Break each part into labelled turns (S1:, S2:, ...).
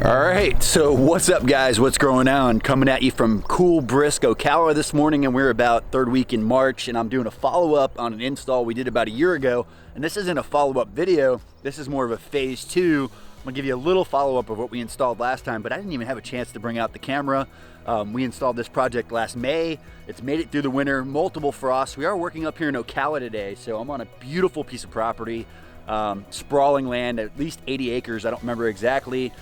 S1: All right, so what's up guys, what's going on? Coming at you from cool, brisk Ocala this morning, and we're about third week in March, and I'm doing a follow-up on an install we did about a year ago. And this isn't a follow-up video, this is more of a phase two. I'm gonna give you a little follow-up of what we installed last time, but I didn't even have a chance to bring out the camera. We installed this project last May. It's made it through the winter, multiple frosts. We are working up here in Ocala today, so I'm on a beautiful piece of property, sprawling land, at least 80 acres, I don't remember exactly.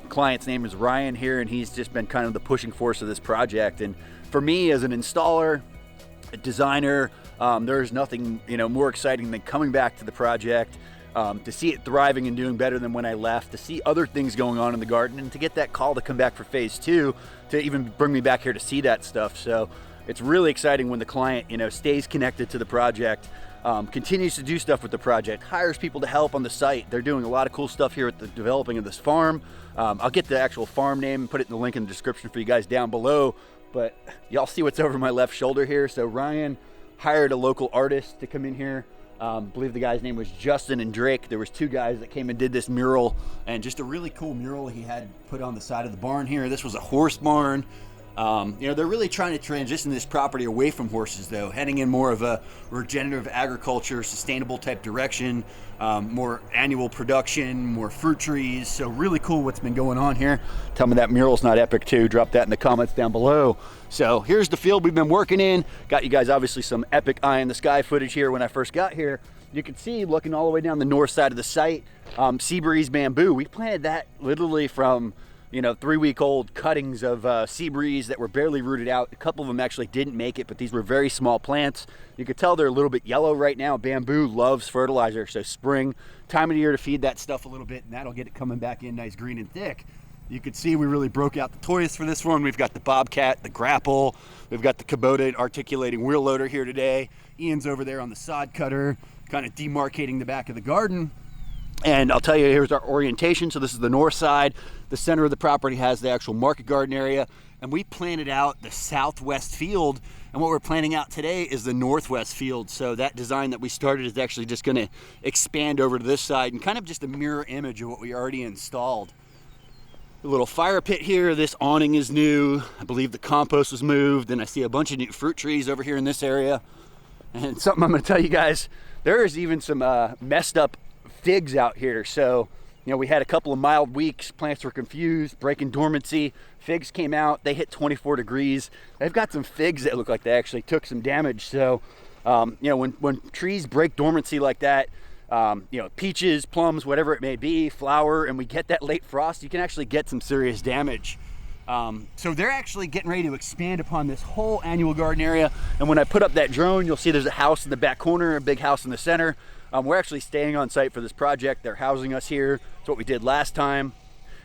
S1: Client's name is Ryan here, and he's just been kind of the pushing force of this project. And for me as an installer, a designer, there's nothing more exciting than coming back to the project, to see it thriving and doing better than when I left, to see other things going on in the garden, and to get that call to come back for phase two, to even bring me back here to see that stuff. So it's really exciting when the client stays connected to the project, continues to do stuff with the project, hires people to help on the site. They're doing a lot of cool stuff here at the developing of this farm. I'll get the actual farm name and put it in the link in the description for you guys down below, but y'all see what's over my left shoulder here. So Ryan hired a local artist to come in here. I believe the guy's name was Justin and Drake. There was two guys that came and did this mural, and just a really cool mural he had put on the side of the barn here. This was a horse barn. They're really trying to transition this property away from horses, though, heading in more of a regenerative agriculture, sustainable type direction, more annual production, more fruit trees. So really cool what's been going on here. Tell me that mural's not epic too. Drop that in the comments down below. So here's the field we've been working in. Got you guys obviously some epic eye in the sky footage here when I first got here. You can see looking all the way down the north side of the site, sea breeze bamboo. We planted that literally from 3-week-old cuttings of sea breeze that were barely rooted out. A couple of them actually didn't make it, but these were very small plants. You could tell they're a little bit yellow right now. Bamboo loves fertilizer, so spring, time of the year to feed that stuff a little bit, and that'll get it coming back in nice green and thick. You could see we really broke out the toys for this one. We've got the Bobcat, the Grapple, we've got the Kubota articulating wheel loader here today. Ian's over there on the sod cutter, kind of demarcating the back of the garden. And I'll tell you, here's our orientation. So this is the north side. The center of the property has the actual market garden area, and we planted out the southwest field, and what we're planting out today is the northwest field. So that design that we started is actually just going to expand over to this side and kind of just a mirror image of what we already installed. A little fire pit here. This awning is new. I believe the compost was moved, and I see a bunch of new fruit trees over here in this area. And something I'm going to tell you guys, there is even some messed up figs out here. So we had a couple of mild weeks, plants were confused, breaking dormancy. Figs came out, they hit 24 degrees. They've got some figs that look like they actually took some damage. So when trees break dormancy like that, peaches, plums, whatever it may be, flower, and we get that late frost, you can actually get some serious damage. So they're actually getting ready to expand upon this whole annual garden area. And when I put up that drone, you'll see there's a house in the back corner, a big house in the center. We're actually staying on site for this project. They're housing us here. It's what we did last time.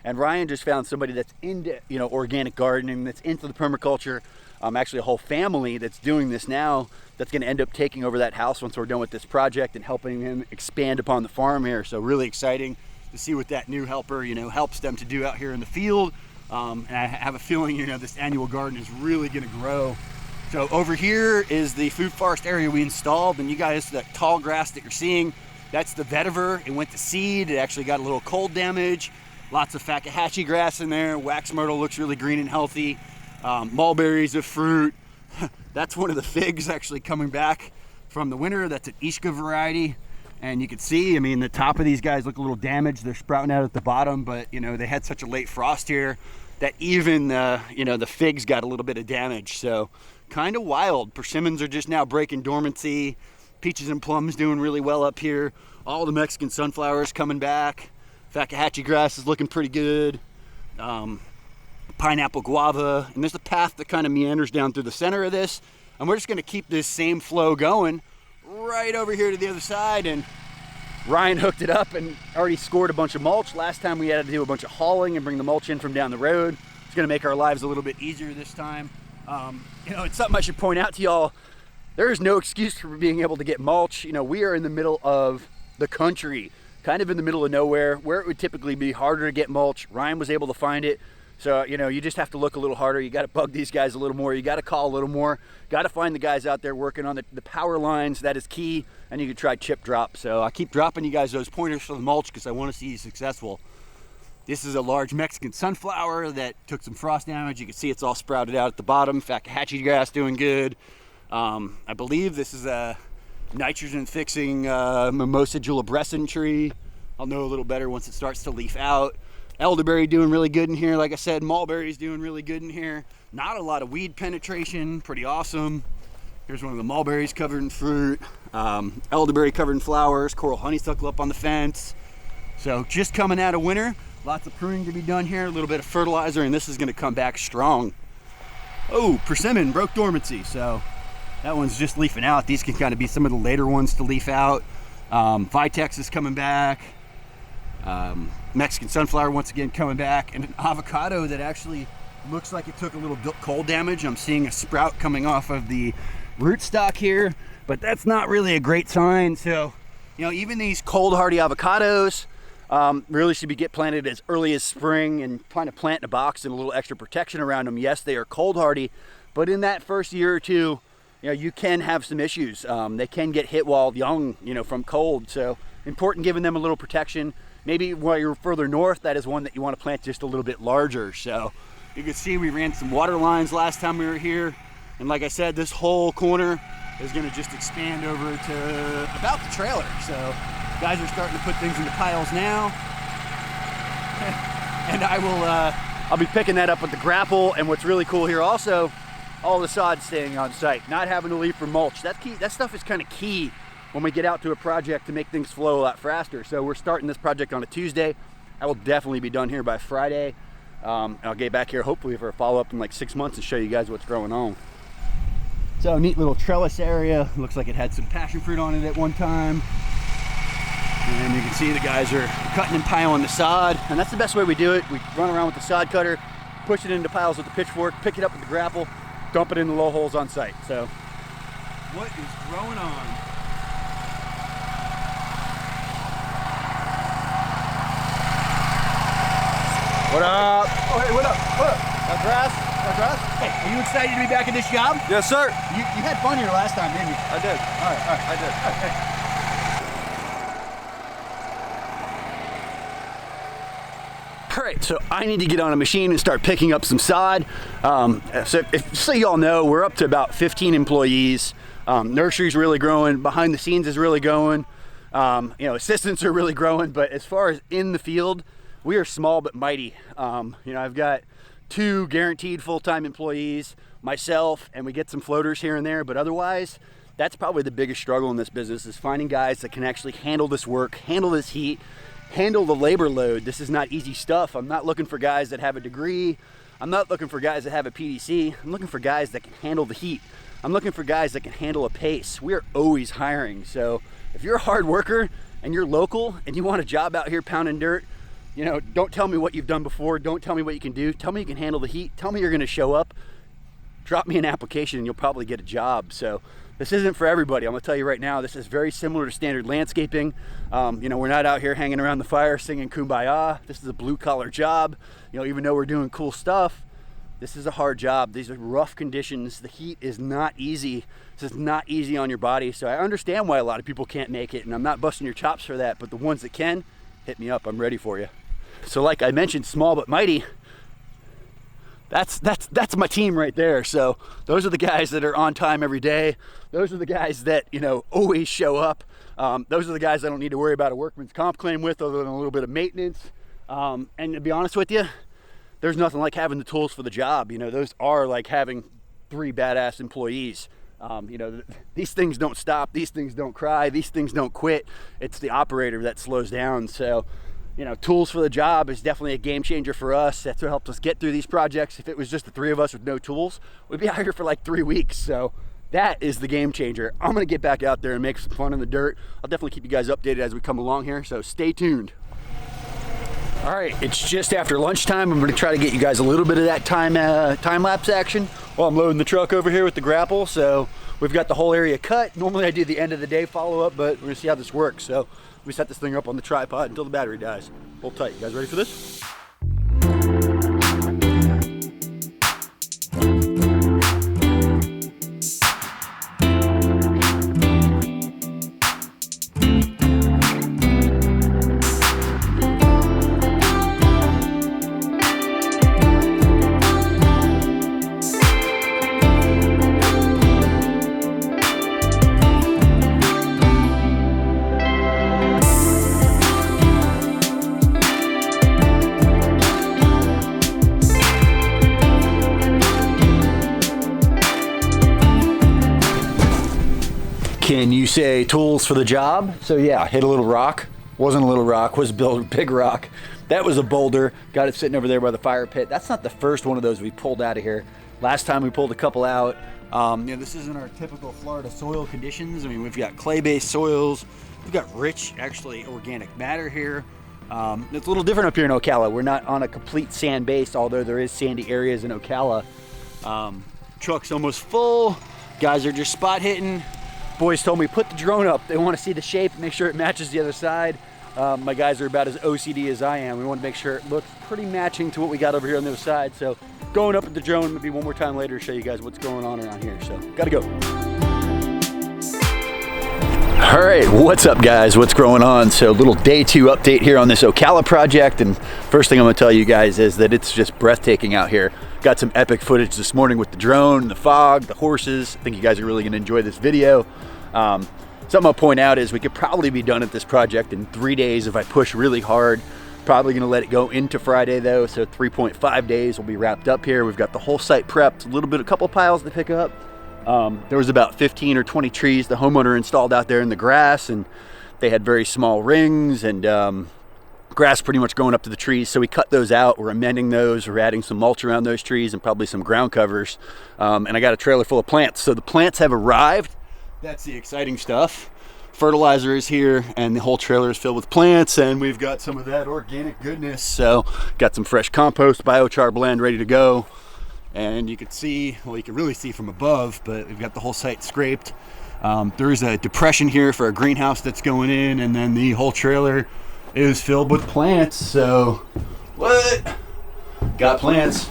S1: And Ryan just found somebody that's into organic gardening, that's into the permaculture. Actually a whole family that's doing this now, that's going to end up taking over that house once we're done with this project and helping him expand upon the farm here. So really exciting to see what that new helper helps them to do out here in the field. And I have a feeling this annual garden is really going to grow. So over here is the food forest area we installed, and you guys, that tall grass that you're seeing, that's the vetiver. It went to seed. It actually got a little cold damage. Lots of Fakahatchee grass in there. Wax myrtle looks really green and healthy. Mulberries of fruit. That's one of the figs actually coming back from the winter. That's an Ishka variety. And you can see, the top of these guys look a little damaged. They're sprouting out at the bottom, but they had such a late frost here that even the figs got a little bit of damage. So kind of wild. Persimmons are just now breaking dormancy. Peaches and plums doing really well up here. All the Mexican sunflowers coming back. Fakahatchee grass is looking pretty good. Pineapple guava. And there's a path that kind of meanders down through the center of this. And we're just going to keep this same flow going right over here to the other side. And Ryan hooked it up and already scored a bunch of mulch. Last time we had to do a bunch of hauling and bring the mulch in from down the road. It's going to make our lives a little bit easier this time. It's something I should point out to y'all. There is no excuse for being able to get mulch. We are in the middle of the country, kind of in the middle of nowhere, where it would typically be harder to get mulch. Ryan was able to find it. So, you just have to look a little harder. You got to bug these guys a little more. You got to call a little more. Got to find the guys out there working on the power lines. That is key. And you can try chip drop. So I keep dropping you guys those pointers for the mulch because I want to see you successful. This is a large Mexican sunflower that took some frost damage. You can see it's all sprouted out at the bottom. Fakahatchee grass doing good. I believe this is a nitrogen fixing mimosa julibrescens tree. I'll know a little better once it starts to leaf out. Elderberry doing really good in here. Like I said, mulberry's doing really good in here. Not a lot of weed penetration, pretty awesome. Here's one of the mulberries covered in fruit. Elderberry covered in flowers. Coral honeysuckle up on the fence. So just coming out of winter. Lots of pruning to be done here, a little bit of fertilizer, and this is going to come back strong. Oh, persimmon broke dormancy, so that one's just leafing out. These can kind of be some of the later ones to leaf out. Vitex is coming back. Mexican sunflower once again coming back, and an avocado that actually looks like it took a little cold damage. I'm seeing a sprout coming off of the rootstock here, but that's not really a great sign. So, you know, even these cold hardy avocados, really should be get planted as early as spring and kind of plant in a box and a little extra protection around them. Yes, they are cold hardy, but in that first year or two, you know, you can have some issues. They can get hit while young, you know, from cold. So important giving them a little protection. Maybe while you're further north, that is one that you want to plant just a little bit larger. So you can see we ran some water lines last time we were here. And like I said, this whole corner is going to just expand over to about the trailer. So guys are starting to put things into piles now. And I'll be picking that up with the grapple. And what's really cool here also, all the sod staying on site, not having to leave for mulch. That's key. That stuff is kind of key when we get out to a project to make things flow a lot faster. So we're starting this project on a Tuesday. I will definitely be done here by Friday. I'll get back here hopefully for a follow-up in like 6 months and show you guys what's going on. So neat little trellis area. Looks like it had some passion fruit on it at one time. And you can see the guys are cutting and piling the sod, and that's the best way we do it. We run around with the sod cutter, push it into piles with the pitchfork, pick it up with the grapple, dump it in the low holes on site. So what is growing on? What up? Oh, hey, what up? What up? That grass? That grass? Hey, are you excited to be back at this job?
S2: Yes, sir.
S1: You had fun here last time, didn't you?
S2: I did.
S1: All right,
S2: I did.
S1: All right, hey. All right, so I need to get on a machine and start picking up some sod. So you all know, we're up to about 15 employees. Nursery's really growing. Behind the scenes is really going. You know, assistants are really growing. But as far as in the field, we are small but mighty. You know, I've got 2 guaranteed full-time employees, myself, and we get some floaters here and there. But otherwise, that's probably the biggest struggle in this business, is finding guys that can actually handle this work, handle this heat, handle the labor load. This is not easy stuff. I'm not looking for guys that have a degree. I'm not looking for guys that have a PDC. I'm looking for guys that can handle the heat. I'm looking for guys that can handle a pace. We are always hiring. So if you're a hard worker and you're local and you want a job out here pounding dirt, you know, don't tell me what you've done before. Don't tell me what you can do. Tell me you can handle the heat. Tell me you're going to show up. Drop me an application and you'll probably get a job. So this isn't for everybody. I'm gonna tell you right now, this is very similar to standard landscaping. You know, we're not out here hanging around the fire singing Kumbaya. This is a blue collar job. You know, even though we're doing cool stuff, this is a hard job. These are rough conditions. The heat is not easy. This is not easy on your body. So I understand why a lot of people can't make it, and I'm not busting your chops for that, but the ones that can, hit me up, I'm ready for you. So like I mentioned, small but mighty. That's my team right there. So those are the guys that are on time every day. Those are the guys that, you know, always show up. Those are the guys I don't need to worry about a workman's comp claim with, other than a little bit of maintenance. And to be honest with you, there's nothing like having the tools for the job. You know, those are like having 3 badass employees. You know, these things don't stop. These things don't cry. These things don't quit. It's the operator that slows down. So, you know, tools for the job is definitely a game changer for us. That's what helped us get through these projects. If it was just the 3 of us with no tools, we'd be out here for like 3 weeks. So that is the game changer. I'm gonna get back out there and make some fun in the dirt. I'll definitely keep you guys updated as we come along here, so stay tuned. All right, it's just after lunchtime. I'm gonna try to get you guys a little bit of that time-lapse action while I'm loading the truck over here with the grapple. So we've got the whole area cut. Normally I do the end of the day follow-up, but we're gonna see how this works. So we set this thing up on the tripod until the battery dies. Hold tight. You guys ready for this? Can you say tools for the job? So yeah, hit a little rock. Wasn't a little rock, was a big rock. That was a boulder. Got it sitting over there by the fire pit. That's not the first one of those we pulled out of here. Last time we pulled a couple out. This isn't our typical Florida soil conditions. I mean, we've got clay-based soils. We've got rich, actually, organic matter here. It's a little different up here in Ocala. We're not on a complete sand base, although there is sandy areas in Ocala. Truck's almost full. Guys are just spot hitting. Boys told me put the drone up. They want to see the shape, make sure it matches the other side. My guys are about as OCD as I am. We want to make sure it looks pretty matching to what we got over here on the other side. So going up with the drone maybe one more time later to show you guys what's going on around here. So gotta go. All right, what's up guys? What's going on? So little day 2 update here on this Ocala project. And first thing I'm gonna tell you guys is that it's just breathtaking out here. Got some epic footage this morning with the drone, the fog, the horses. I think you guys are really gonna enjoy this video. Something I'll point out is we could probably be done at this project in 3 days if I push really hard. Probably gonna let it go into Friday though, so 3.5 days will be wrapped up here. We've got the whole site prepped, a couple piles to pick up. There was about 15 or 20 trees the homeowner installed out there in the grass, and they had very small rings and grass pretty much going up to the trees, so we cut those out. We're amending those. We're adding some mulch around those trees and probably some ground covers. And I got a trailer full of plants. So the plants have arrived. That's the exciting stuff. Fertilizer is here and the whole trailer is filled with plants, and we've got some of that organic goodness. So got some fresh compost, biochar blend ready to go. And you can see, well, you can really see from above, but we've got the whole site scraped. There's a depression here for a greenhouse that's going in, and then the whole trailer is filled with plants. So what? Got plants.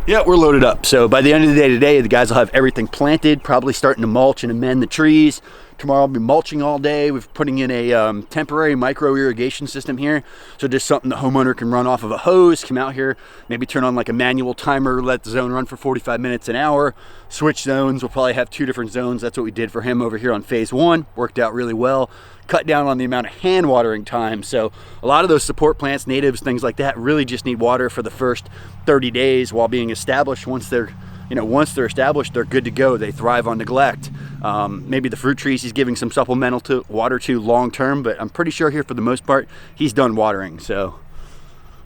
S1: Yeah, we're loaded up. So by the end of the day today, the guys will have everything planted, probably starting to mulch and amend the trees. Tomorrow I'll be mulching all day. We're putting in a temporary micro irrigation system here. So just something the homeowner can run off of a hose, come out here, maybe turn on like a manual timer, let the zone run for 45 minutes, an hour, switch zones. We'll probably have 2 different zones. That's what we did for him over here on phase 1. Worked out really well. Cut down on the amount of hand watering time. So a lot of those support plants, natives, things like that, really just need water for the first 30 days while being established. Once they're established, they're good to go. They thrive on neglect. Maybe the fruit trees he's giving some supplemental water to long term, but I'm pretty sure here for the most part he's done watering. So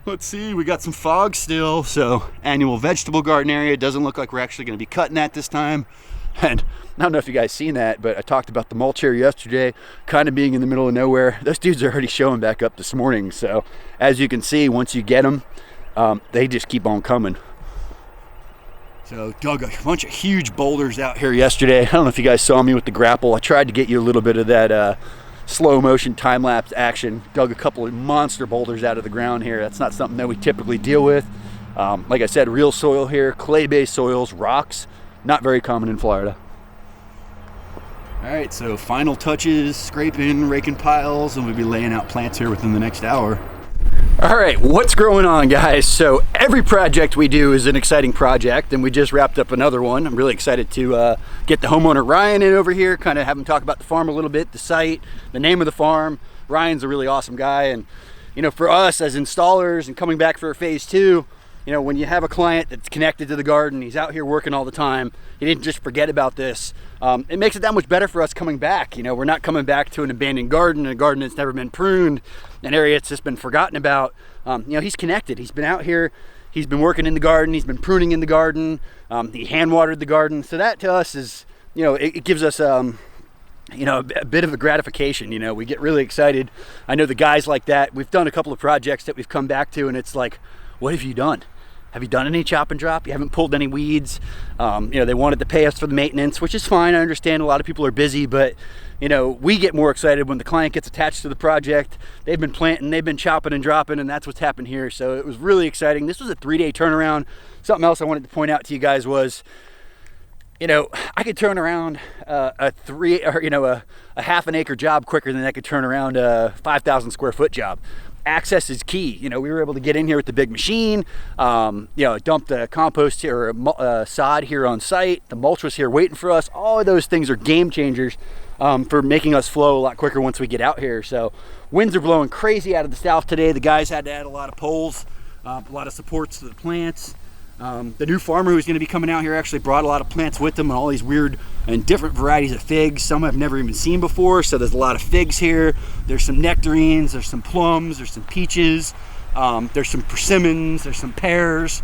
S1: let's see, we got some fog still. So annual vegetable garden area. Doesn't look like we're actually going to be cutting that this time. And I don't know if you guys seen that, but I talked about the mulch here yesterday, kind of being in the middle of nowhere. Those dudes are already showing back up this morning. So as you can see, once you get them, they just keep on coming. So dug a bunch of huge boulders out here yesterday. I don't know if you guys saw me with the grapple. I tried to get you a little bit of that slow motion time-lapse action. Dug a couple of monster boulders out of the ground here. That's not something that we typically deal with. Like I said, real soil here, clay-based soils, rocks, not very common in Florida. All right, so final touches, scraping, raking piles, and we'll be laying out plants here within the next hour. All right, what's going on, guys? So every project we do is an exciting project, and we just wrapped up another one. I'm really excited to get the homeowner Ryan in over here, kind of have him talk about the farm a little bit, the site, the name of the farm. Ryan's a really awesome guy, and for us as installers and coming back for phase 2, when you have a client that's connected to the garden, he's out here working all the time, he didn't just forget about this, it makes it that much better for us coming back. We're not coming back to an abandoned garden, a garden that's never been pruned, an area that's just been forgotten about. He's connected, he's been out here, he's been working in the garden, he's been pruning in the garden, he hand watered the garden. So that to us is, it gives us a bit of a gratification. We get really excited. I know the guys like that. We've done a couple of projects that we've come back to, and it's like, what have you done? Have you done any chop and drop? You haven't pulled any weeds. They wanted to pay us for the maintenance, which is fine. I understand a lot of people are busy, but we get more excited when the client gets attached to the project. They've been planting, they've been chopping and dropping, and that's what's happened here. So it was really exciting. This was a 3-day turnaround. Something else I wanted to point out to you guys was, I could turn around a half an acre job quicker than I could turn around a 5,000 square foot job. Access is key. We were able to get in here with the big machine, dump the compost here, or sod here on site. The mulch was here waiting for us. All of those things are game changers for making us flow a lot quicker once we get out here. So winds are blowing crazy out of the south today. The guys had to add a lot of poles, a lot of supports to the plants. The new farmer who's going to be coming out here actually brought a lot of plants with him and all these weird and different varieties of figs. Some I've never even seen before, so there's a lot of figs here. There's some nectarines, there's some plums, there's some peaches, there's some persimmons, there's some pears.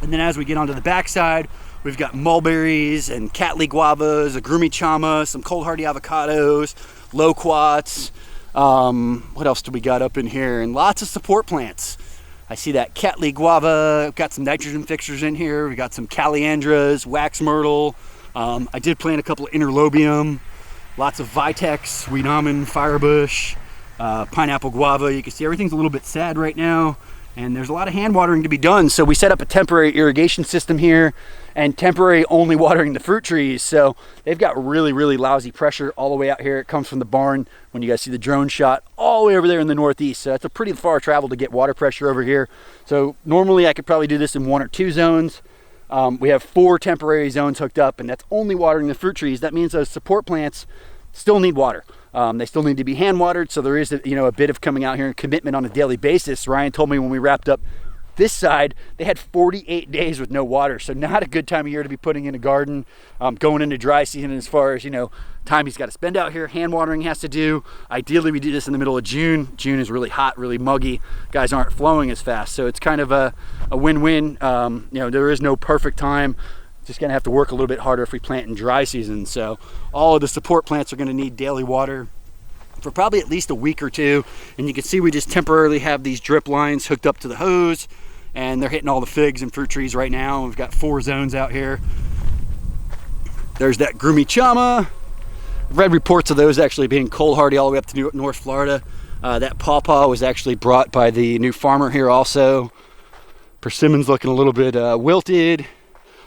S1: And then as we get onto the backside, we've got mulberries and Cattleya guavas, agrumi chama, some cold hardy avocados, loquats. What else do we got up in here? And lots of support plants. I see that Cattleya guava. I've got some nitrogen fixtures in here. We got some calliandras, wax myrtle. I did plant a couple of interlobium, lots of vitex, sweet almond, firebush, pineapple guava. You can see everything's a little bit sad right now, and there's a lot of hand watering to be done. So we set up a temporary irrigation system here and temporary only watering the fruit trees. So they've got really, really lousy pressure all the way out here. It comes from the barn when you guys see the drone shot all the way over there in the northeast. So that's a pretty far travel to get water pressure over here. So normally I could probably do this in 1 or 2 zones. We have 4 temporary zones hooked up, and that's only watering the fruit trees. That means those support plants still need water. They still need to be hand watered. So there is a bit of coming out here and commitment on a daily basis. Ryan told me when we wrapped up this side, they had 48 days with no water. So not a good time of year to be putting in a garden, going into dry season as far as, time he's got to spend out here. Hand watering has to do. Ideally, we do this in the middle of June. June is really hot, really muggy. Guys aren't flowing as fast. So it's kind of a win-win. There is no perfect time. Just gonna have to work a little bit harder if we plant in dry season. So all of the support plants are gonna need daily water for probably at least a week or 2. And you can see we just temporarily have these drip lines hooked up to the hose, and they're hitting all the figs and fruit trees right now. We've got 4 zones out here. There's that agrumi chama. I've read reports of those actually being cold hardy all the way up to North Florida. That pawpaw was actually brought by the new farmer here also. Persimmons looking a little bit wilted.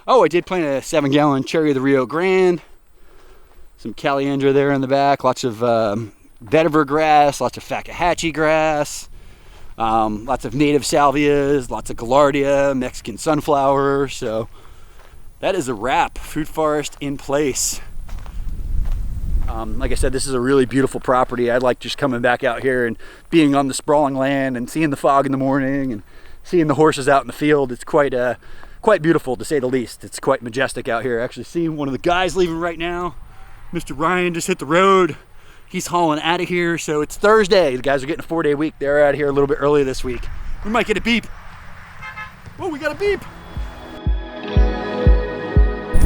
S1: Oh, I did plant a 7-gallon cherry of the Rio Grande. Some calliandra there in the back. Lots of vetiver grass, lots of fakahatchee grass. Lots of native salvias, lots of gaillardia, Mexican sunflower. So that is a wrap. Food forest in place. Like I said, this is a really beautiful property. I like just coming back out here and being on the sprawling land and seeing the fog in the morning and seeing the horses out in the field. It's quite beautiful, to say the least. It's quite majestic out here. Actually seeing one of the guys leaving right now. Mr. Ryan just hit the road. He's hauling out of here. So it's Thursday. The guys are getting a 4-day week. They're out of here a little bit early this week. We might get a beep. Oh, we got a beep.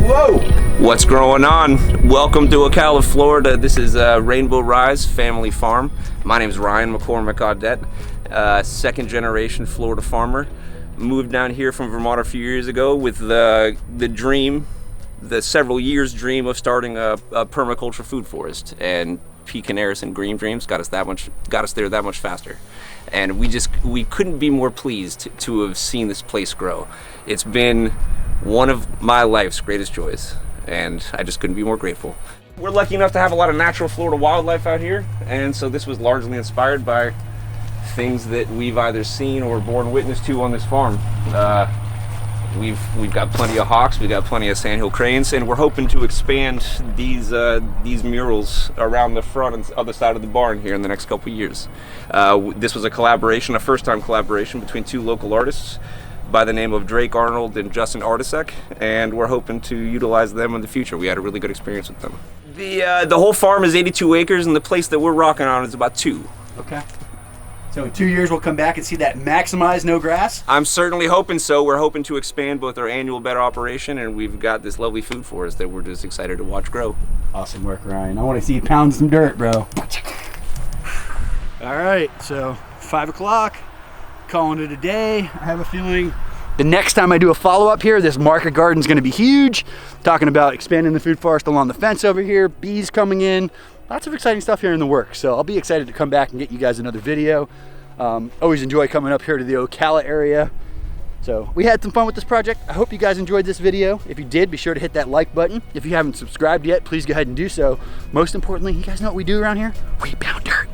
S1: Whoa.
S2: What's going on? Welcome to Ocala, Florida. This is Rainbow Rise Family Farm. My name is Ryan McCormick Audette, second generation Florida farmer. Moved down here from Vermont a few years ago with the dream, the several years dream of starting a permaculture food forest, and Pecan Eris and Green Dreams got us there that much faster. And we couldn't be more pleased to have seen this place grow. It's been one of my life's greatest joys, and I just couldn't be more grateful. We're lucky enough to have a lot of natural Florida wildlife out here, and so this was largely inspired by things that we've either seen or borne witness to on this farm. We've got plenty of hawks, we've got plenty of sandhill cranes, and we're hoping to expand these murals around the front and other side of the barn here in the next couple years. This was a first-time collaboration between 2 local artists by the name of Drake Arnold and Justin Artisek, and we're hoping to utilize them in the future. We had a really good experience with them. The whole farm is 82 acres, and the place that we're rocking on is about 2.
S1: Okay. So in 2 years, we'll come back and see that maximize no grass?
S2: I'm certainly hoping so. We're hoping to expand both our annual bed operation, and we've got this lovely food forest that we're just excited to watch grow.
S1: Awesome work, Ryan. I want to see you pound some dirt, bro. All right, so 5 o'clock, calling it a day. I have a feeling the next time I do a follow-up here, this market garden's gonna be huge. Talking about expanding the food forest along the fence over here, bees coming in, lots of exciting stuff here in the works. So I'll be excited to come back and get you guys another video. Always enjoy coming up here to the Ocala area. So we had some fun with this project. I hope you guys enjoyed this video. If you did, be sure to hit that like button. If you haven't subscribed yet, please go ahead and do so. Most importantly, you guys know what we do around here? We pound dirt.